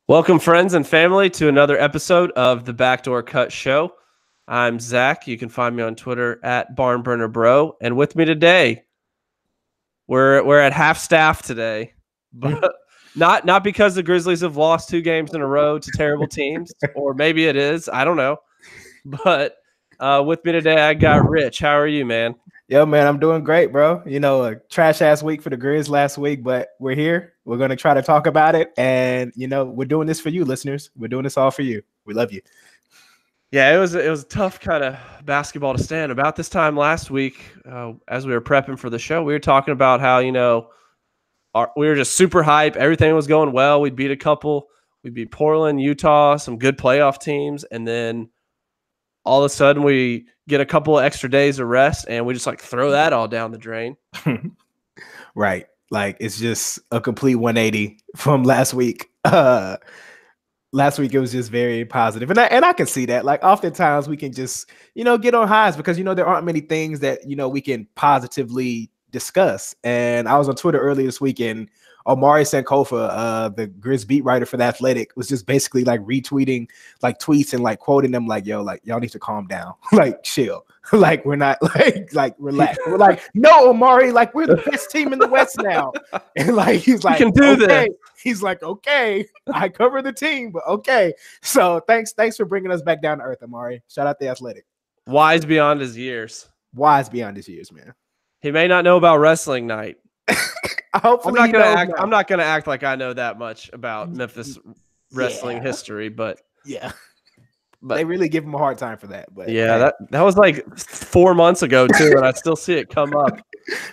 Welcome, friends and family, to another episode of the Backdoor Cut Show. I'm Zach. You can find me on Twitter at BarnburnerBro. And with me today, we're at half staff today, but not because the Grizzlies have lost 2 games in a row to terrible teams, or maybe it is. I don't know. But with me today, I got Rich. How are you, man? Yo, man, I'm doing great, bro. A trash-ass week for the Grizz last week, but we're here. We're going to try to talk about it. And, we're doing this for you, listeners. We're doing this all for you. We love you. Yeah, it was a tough kind of basketball to stand. About this time last week, as we were prepping for the show, we were talking about how, we were just super hype. Everything was going well. We beat Portland, Utah, some good playoff teams. And then all of a sudden we get a couple of extra days of rest and we just throw that all down the drain. Right. It's just a complete 180 from last week. Last week it was just very positive. And I can see that. Oftentimes we can just, get on highs because, there aren't many things that, we can positively discuss. And I was on Twitter earlier this week and Omari Sankofa, the Grizz beat writer for The Athletic, was just basically retweeting tweets and quoting them yo, y'all need to calm down, chill, we're not relax. We're no, Omari, we're the best team in the West now, and he's like, you can do okay. this. He's like, okay, I cover the team, but okay. So thanks for bringing us back down to earth, Omari. Shout out The Athletic. Wise beyond his years. Wise beyond his years, man. He may not know about wrestling night. Hopefully I'm not gonna act like I know that much about Memphis wrestling history, but they really give him a hard time for that. But yeah, that was 4 months ago too, and I still see it come up.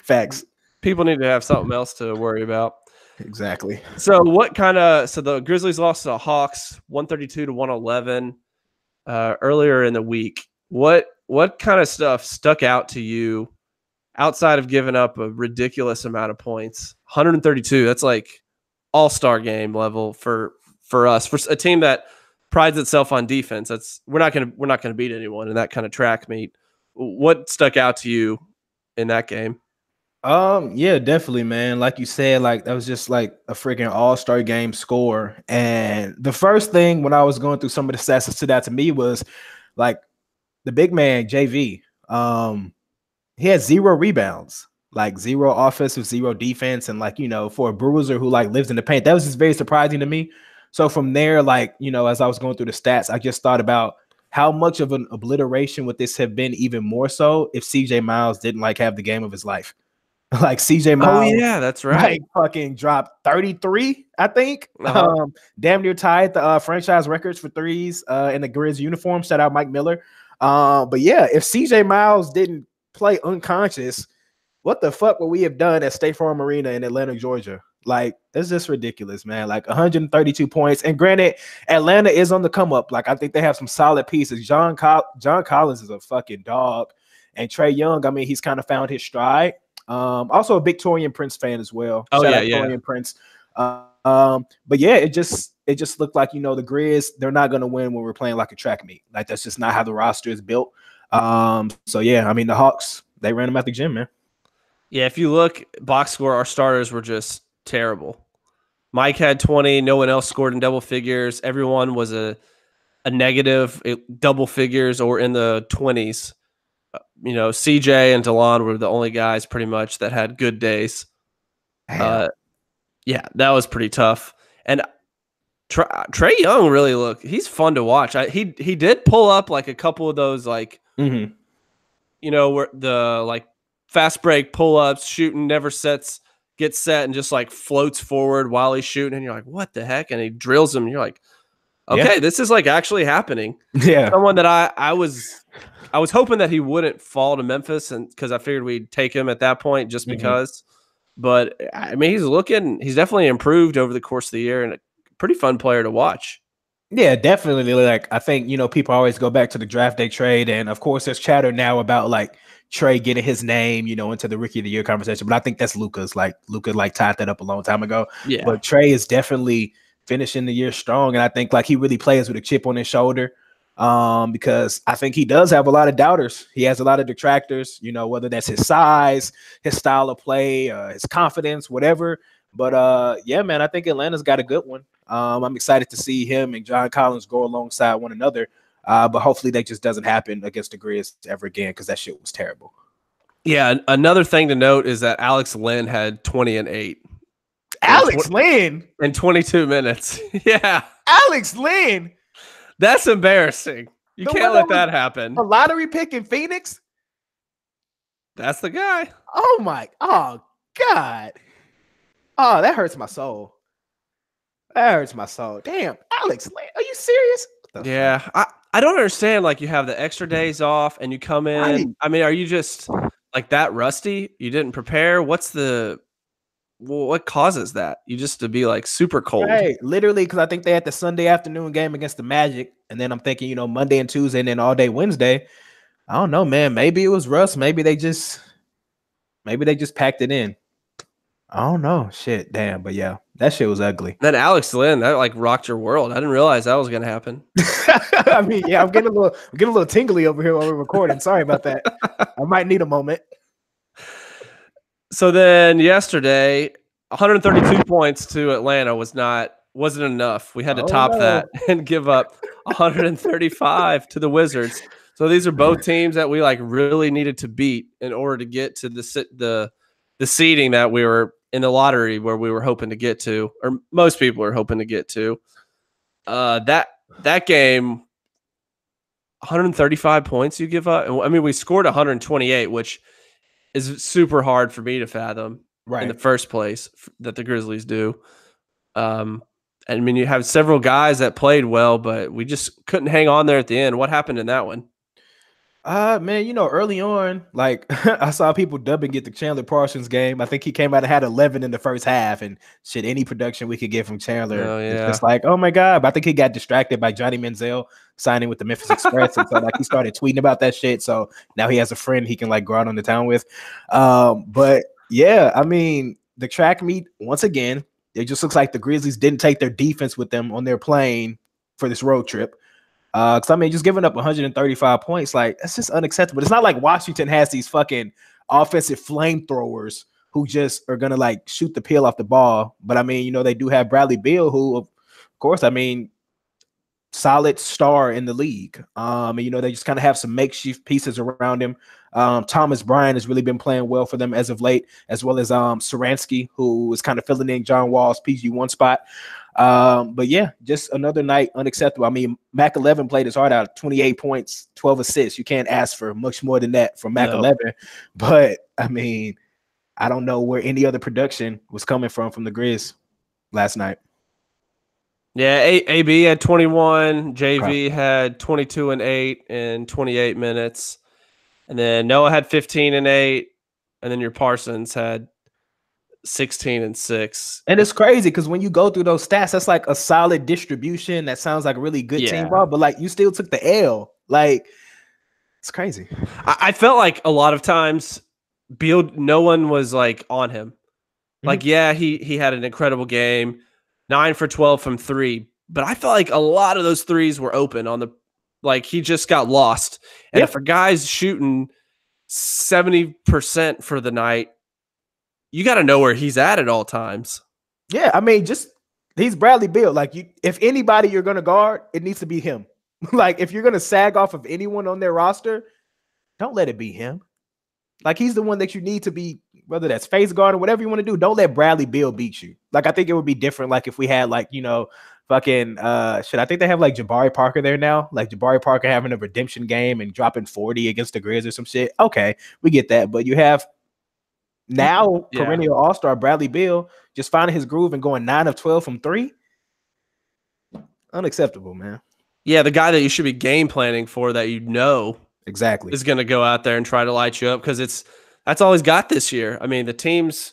Facts. People need to have something else to worry about. Exactly. So the Grizzlies lost to the Hawks 132-111 earlier in the week. What kind of stuff stuck out to you? Outside of giving up a ridiculous amount of points, 132, that's all-star game level for us, for a team that prides itself on defense. We're not gonna beat anyone in that kind of track meet. What stuck out to you in that game? Yeah, definitely, man. Like you said, that was just a freaking all-star game score. And the first thing when I was going through some of the stats that stood out to me was the big man JV. He had 0 rebounds, 0 offensive, 0 defense. And for a bruiser who lives in the paint, that was just very surprising to me. So from there, as I was going through the stats, I just thought about how much of an obliteration would this have been, even more so if CJ Miles didn't have the game of his life. CJ Miles. Oh yeah, that's right. Fucking dropped 33, I think. Damn near tied the franchise records for threes in the Grizz uniform. Shout out Mike Miller. But yeah, if CJ Miles didn't play unconscious, what the fuck would we have done at State Farm Arena in Atlanta, Georgia? It's just ridiculous, man. 132 points. And granted, Atlanta is on the come up. I think they have some solid pieces. John Collins is a fucking dog. And Trae Young, I mean, he's kind of found his stride. Also a big Taurean Prince fan as well. Oh, Shout yeah. out Taurean Prince. But yeah, it just looked like, the Grizz, they're not going to win when we're playing a track meet. That's just not how the roster is built. So yeah, I mean, the Hawks, they ran them at the gym, man. Yeah, if you look box score, our starters were just terrible. Mike had 20, no one else scored in double figures. Everyone was a negative, double figures or in the 20s. CJ and DeLon were the only guys pretty much that had good days. Yeah, that was pretty tough. And Trae Young really he's fun to watch. He did pull up a couple of those where the fast break pull-ups, shooting, never gets set and just floats forward while he's shooting, and you're like, what the heck? And he drills him, and you're like, okay, this is actually happening. Yeah. Someone that I was hoping that he wouldn't fall to Memphis, and because I figured we'd take him at that point just because. But I mean, he's definitely improved over the course of the year and a pretty fun player to watch. Yeah, definitely. I think, people always go back to the draft day trade. And of course, there's chatter now about Trae getting his name, into the rookie of the year conversation. But I think that's Luka's. Luka tied that up a long time ago. Yeah. But Trae is definitely finishing the year strong. And I think he really plays with a chip on his shoulder. Because I think he does have a lot of doubters. He has a lot of detractors, whether that's his size, his style of play, his confidence, whatever. But yeah, man, I think Atlanta's got a good one. I'm excited to see him and John Collins go alongside one another. But hopefully that just doesn't happen against the Grizz ever again because that shit was terrible. Yeah, another thing to note is that Alex Lynn had 20 and 8. Alex Lynn? In 22 minutes. Yeah. Alex Lynn? That's embarrassing. You can't let that happen. A lottery pick in Phoenix? That's the guy. Oh, God. Oh, that hurts my soul. That hurts my soul. Damn, Alex Lynn, are you serious? Yeah, I don't understand. Like, you have the extra days off and you come in. Right. I mean, are you just like that rusty? You didn't prepare? What causes that? You just to be like super cold. Right, literally, because I think they had the Sunday afternoon game against the Magic, and then I'm thinking, you know, Monday and Tuesday, and then all day Wednesday. I don't know, man. Maybe it was rust. Maybe they just packed it in. I don't know. Shit, damn. But yeah, that shit was ugly. Then Alex Lynn, that like rocked your world. I didn't realize that was gonna happen. I mean, yeah, I'm getting a little tingly over here while we're recording. Sorry about that. I might need a moment. So then yesterday, 132 points to Atlanta wasn't enough. We had to top that and give up 135 to the Wizards. So these are both teams that we like really needed to beat in order to get to the seeding that we were in the lottery where we were hoping to get to, or most people are hoping to get to. That game, 135 points you give up. I mean, we scored 128, which is super hard for me to fathom in the first place that the Grizzlies do. I mean, you have several guys that played well, but we just couldn't hang on there at the end. What happened in that one? Man, you know, early on, like I saw people dubbing it the Chandler Parsons game. I think he came out and had 11 in the first half, and shit, any production we could get from Chandler, it's just like, oh my God. But I think he got distracted by Johnny Manziel signing with the Memphis Express, and so like he started tweeting about that shit. So now he has a friend he can like go out on the town with. But yeah, I mean, the track meet once again, it just looks like the Grizzlies didn't take their defense with them on their plane for this road trip. Because I mean, just giving up 135 points, like that's just unacceptable. It's not like Washington has these fucking offensive flamethrowers who just are gonna like shoot the peel off the ball. But I mean, you know, they do have Bradley Beal, who, of course, I mean, solid star in the league. And you know, they just kind of have some makeshift pieces around him. Thomas Bryant has really been playing well for them as of late, as well as Saransky, who is kind of filling in John Wall's PG1 spot. But yeah, just another night unacceptable. I mean, Mac 11 played his heart out, 28 points, 12 assists. You can't ask for much more than that from Mac 11. But I mean, I don't know where any other production was coming from the Grizz last night. Yeah, AB had 21, JV had 22 and 8 in 28 minutes. And then Noah had 15 and 8, and then your Parsons had 16 and 6. And it's crazy because when you go through those stats, that's like a solid distribution. That sounds like a really good team ball, but like you still took the L. Like, it's crazy. I felt like a lot of times Beal, no one was like on him. Mm-hmm. Like, yeah, he had an incredible game, 9 for 12 from 3, but I felt like a lot of those threes were open on the, like he just got lost. And if a guy's shooting 70% for the night, you got to know where he's at all times. Yeah, I mean, just he's Bradley Beal. Like, if anybody you're going to guard, it needs to be him. Like, if you're going to sag off of anyone on their roster, don't let it be him. Like, he's the one that you need to be, whether that's face guard or whatever you want to do. Don't let Bradley Beal beat you. Like, I think it would be different. Like, if we had, like, you know, fucking I think they have like Jabari Parker there now. Like Jabari Parker having a redemption game and dropping 40 against the Grizz or some shit. Okay, we get that. But you have now perennial all-star Bradley Beal just finding his groove and going 9 of 12 from 3. Unacceptable, man. Yeah, the guy that you should be game planning for, that you know exactly is going to go out there and try to light you up, because that's all he's got this year. I mean, the team's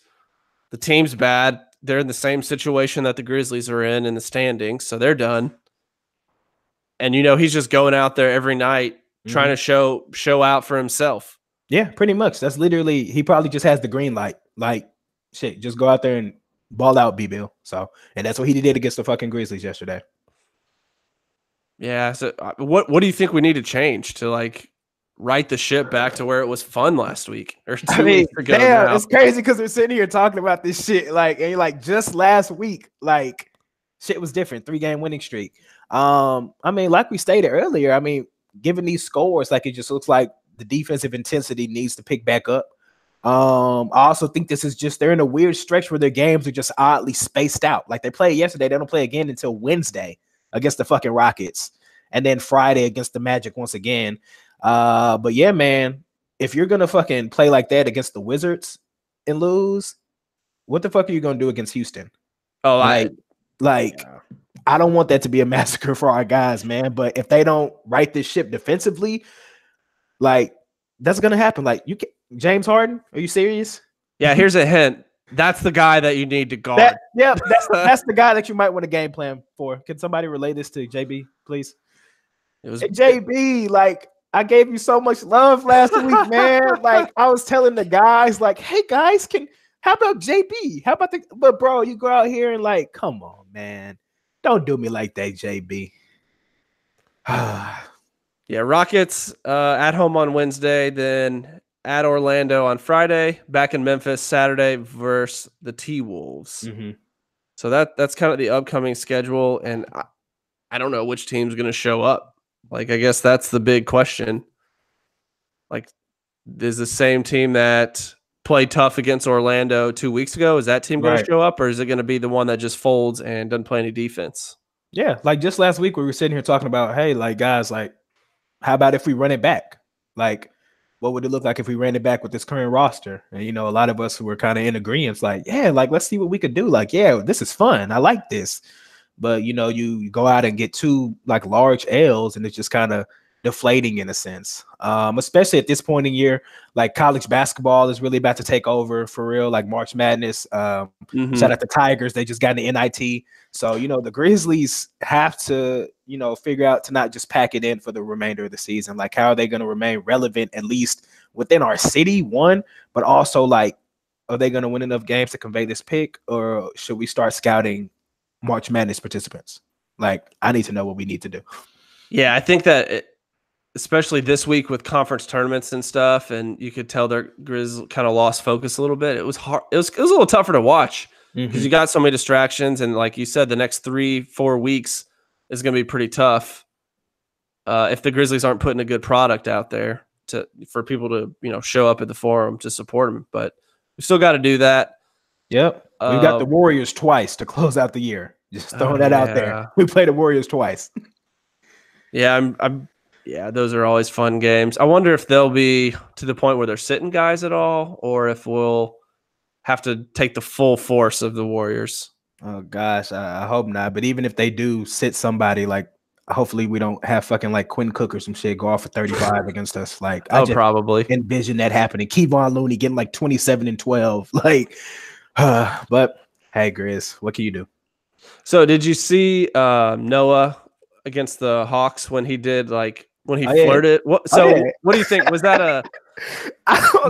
bad. They're in the same situation that the Grizzlies are in the standings, so they're done. And you know, he's just going out there every night trying to show out for himself. Yeah, pretty much. That's literally, he probably just has the green light. Like, shit, just go out there and ball out, B-Bill. So, and that's what he did against the fucking Grizzlies yesterday. Yeah. So, what do you think we need to change to like right the ship back to where it was fun last week or 2 weeks ago? Damn, it's crazy because we're sitting here talking about this shit like, and like just last week, like Shit was different. 3-game winning streak. I mean, like we stated earlier, I mean, given these scores, like it just looks like the defensive intensity needs to pick back up. I also think this is just they're in a weird stretch where their games are just oddly spaced out. Like they played yesterday, they don't play again until Wednesday against the fucking Rockets, and then Friday against the Magic once again. But yeah, man, if you're gonna fucking play like that against the Wizards and lose, what the fuck are you gonna do against Houston? Oh, Yeah. I don't want that to be a massacre for our guys, man. But if they don't right this ship defensively, like that's gonna happen. Like you can James Harden, are you serious? Yeah, here's a hint. That's the guy that you need to guard. That's the guy that you might want a game plan for. Can somebody relay this to JB, please? Hey, JB, like I gave you so much love last week, man. Like I was telling the guys, like, hey guys, how about JB? How about but bro, you go out here and like, come on, man. Don't do me like that, JB. Yeah, Rockets at home on Wednesday, then at Orlando on Friday, back in Memphis Saturday versus the T-Wolves. Mm-hmm. So that's kind of the upcoming schedule, and I don't know which team's going to show up. Like, I guess that's the big question. Like, is the same team that played tough against Orlando 2 weeks ago, is that team going to show up, or is it going to be the one that just folds and doesn't play any defense? Yeah, like just last week we were sitting here talking about, hey, like guys, like how about if we run it back? Like, what would it look like if we ran it back with this current roster? And, you know, a lot of us were kind of in agreement, like, yeah, like, let's see what we could do. Like, yeah, this is fun. I like this. But, you know, you go out and get 2 like large L's and it's just kind of deflating in a sense, especially at this point in year. Like college basketball is really about to take over for real, like March Madness. Shout out to Tigers, they just got an NIT. So, you know, the Grizzlies have to, you know, figure out to not just pack it in for the remainder of the season. Like, how are they going to remain relevant, at least within our city, one, but also like, are they going to win enough games to convey this pick, or should we start scouting March Madness participants? Like, I need to know what we need to do. Yeah, I think that especially this week with conference tournaments and stuff, and you could tell their Grizz kind of lost focus a little bit. It was hard. It was a little tougher to watch because you got so many distractions, and like you said, the next 3-4 weeks is going to be pretty tough if the Grizzlies aren't putting a good product out there for people to, you know, show up at the Forum to support them. But we still got to do that. Yep, we got the Warriors twice to close out the year. Just throwing that out there. We played the Warriors twice. Yeah, yeah, those are always fun games. I wonder if they'll be to the point where they're sitting guys at all, or if we'll have to take the full force of the Warriors. Oh, gosh, I hope not. But even if they do sit somebody, like, hopefully we don't have fucking like Quinn Cook or some shit go off for 35 against us. Like, I just probably envision that happening. Kevon Looney getting like 27 and 12. Like, but hey, Grizz, what can you do? So did you see Noah against the Hawks when he did when he flirted? What do you think? Was that a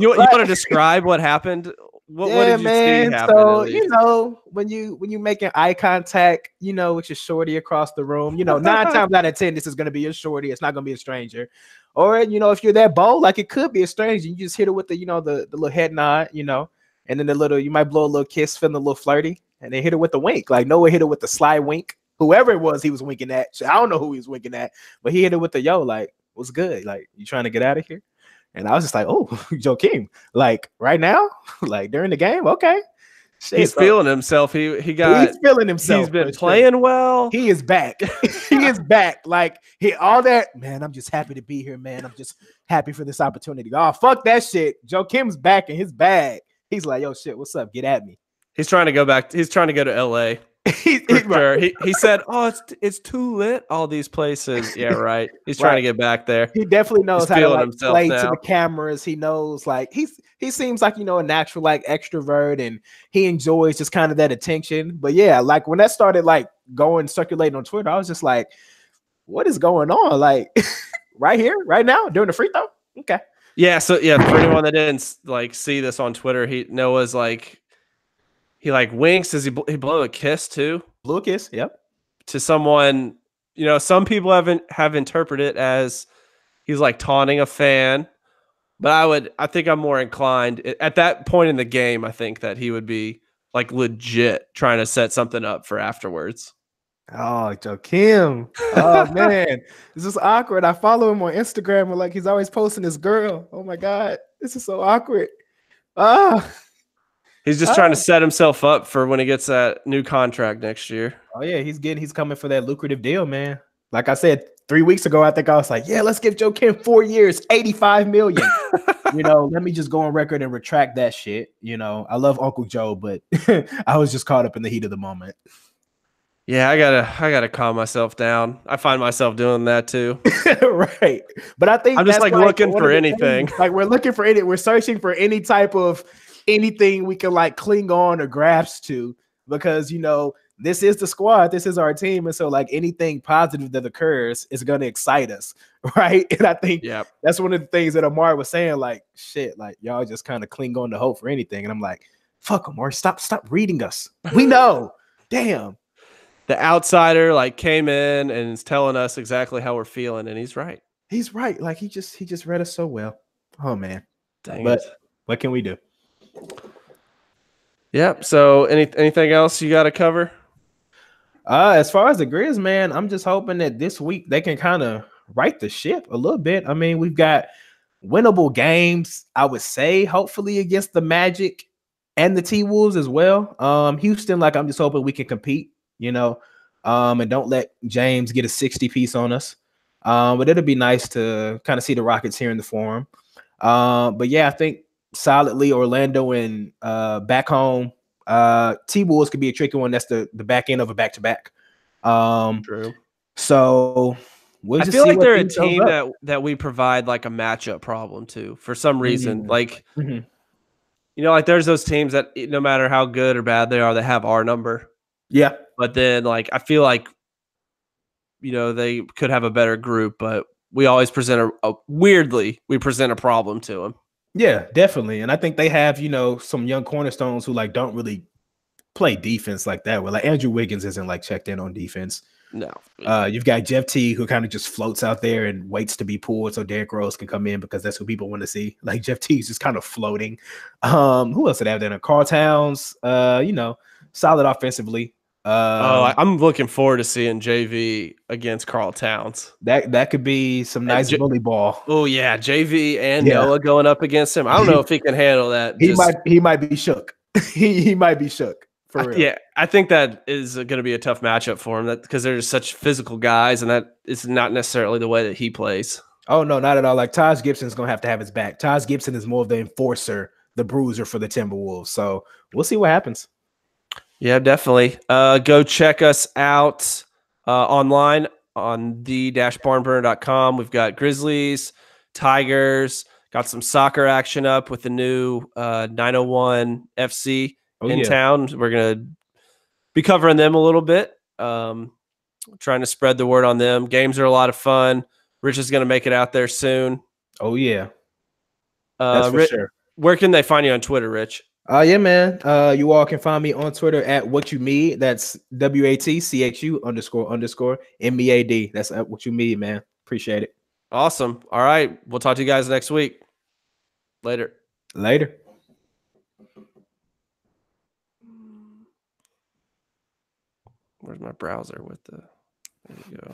you want to describe what happened? What did you see happen? So, you know, when you making eye contact, you know, with your shorty across the room, you know, 9 times out of 10, this is going to be your shorty. It's not going to be a stranger. Or, you know, if you're that bold, like it could be a stranger. You just hit her with the, you know, the little head nod, you know, and then you might blow a little kiss, feeling a little flirty, and then hit her with the wink. Like Noah hit her with the sly wink. Whoever it was he was winking at. I don't know who he was winking at, but he hit it with the like, what's good? Like, you trying to get out of here? And I was just like, oh, Joakim, like right now, like during the game, okay. Shit, he's feeling himself. He's feeling himself. He's been playing well. He is back. He is back. Like all that, man. I'm just happy to be here, man. I'm just happy for this opportunity. Oh, fuck that shit. Joakim's back in his bag. He's like, yo, shit, what's up? Get at me. He's trying to go back. He's trying to go to LA. Sure. He said, "Oh, it's too lit. All these places." Yeah, right. He's trying to get back there. He definitely knows how to like, play to the cameras. He knows like he seems like, you know, a natural like extrovert, and he enjoys just kind of that attention. But yeah, like when that started like going circulating on Twitter, I was just like, "What is going on?" Like right here, right now, during the free throw. Okay. Yeah. So yeah, for anyone that didn't like see this on Twitter, Noah's like. He like winks. Does he blow a kiss too? Blew a kiss, yep. To someone, you know, some people have interpreted it as he's like taunting a fan. But I think I'm more inclined at that point in the game. I think that he would be like legit trying to set something up for afterwards. Oh, Joakim. Oh man, this is awkward. I follow him on Instagram and like he's always posting his girl. Oh my god, this is so awkward. Ah, He's just trying to ah. set himself up for when he gets that new contract next year. Oh yeah, he's coming for that lucrative deal, man. Like I said 3 weeks ago, I think I was like, yeah, let's give Joakim 4 years, 85 million. Let me just go on record and retract that shit. I love Uncle Joe, but I was just caught up in the heat of the moment. Yeah, I gotta calm myself down. I find myself doing that too. Right. But I think I'm just that's like like looking one for of the anything. things. Like we're searching for any type of anything we can like cling on or grasp to because this is the squad, this is our team. And so like anything positive that occurs is gonna excite us. Right. And I think Yep. that's one of the things that Amar was saying, like, shit, like y'all just kind of cling on to hope for anything. And I'm like, fuck Amar, stop reading us. We know. Damn. The outsider like came in and is telling us exactly how we're feeling, and he's right. He's right. Like he just read us so well. Oh man. Dang But it. what can we do? Yep. So anything else you got to cover? As far as the Grizz, man, I'm just hoping that this week they can kind of right the ship a little bit. I mean, we've got winnable games, I would say, hopefully against the Magic and the T-Wolves as well. Houston, like I'm just hoping we can compete, and don't let James get a 60 piece on us. But it'll be nice to kind of see the Rockets here in the Forum. But yeah, I think solidly Orlando and back home. T-Wolves could be a tricky one. That's the back end of a back-to-back. True. So we'll I just feel see like what they're a things goes team up. that we provide like a matchup problem to for some reason. Like, Mhm. like there's those teams that no matter how good or bad they are, they have our number. Yeah. But then like I feel like they could have a better group, but we always present we present a problem to them. Yeah, definitely. And I think they have, some young cornerstones who like don't really play defense like that. Well, like Andrew Wiggins isn't like checked in on defense. No. You've got Jeff T, who kind of just floats out there and waits to be pulled so Derrick Rose can come in because that's what people want to see. Like Jeff T is just kind of floating. Who else did I have there? Carl Towns, solid offensively. I'm looking forward to seeing JV against Carl Towns. That could be some nice bully ball. Oh yeah, JV and Noah going up against him. I don't know if he can handle that. He might be shook. he might be shook. For real. Yeah, I think that is going to be a tough matchup for him because they're such physical guys, and that is not necessarily the way that he plays. Oh, no, not at all. Like, Taj Gibson's going to have his back. Taj Gibson is more of the enforcer, the bruiser for the Timberwolves. So we'll see what happens. Yeah, definitely. Go check us out online on the-barnburner.com. We've got Grizzlies, Tigers, got some soccer action up with the new 901 FC town. We're going to be covering them a little bit, trying to spread the word on them. Games are a lot of fun. Rich is going to make it out there soon. Oh, yeah. That's for sure. Where can they find you on Twitter, Rich? Yeah, man. You all can find me on Twitter at What You Mead. That's WATCHU__MEAD. That's at What You Mead, man. Appreciate it. Awesome. All right. We'll talk to you guys next week. Later. Where's my browser with the? There you go.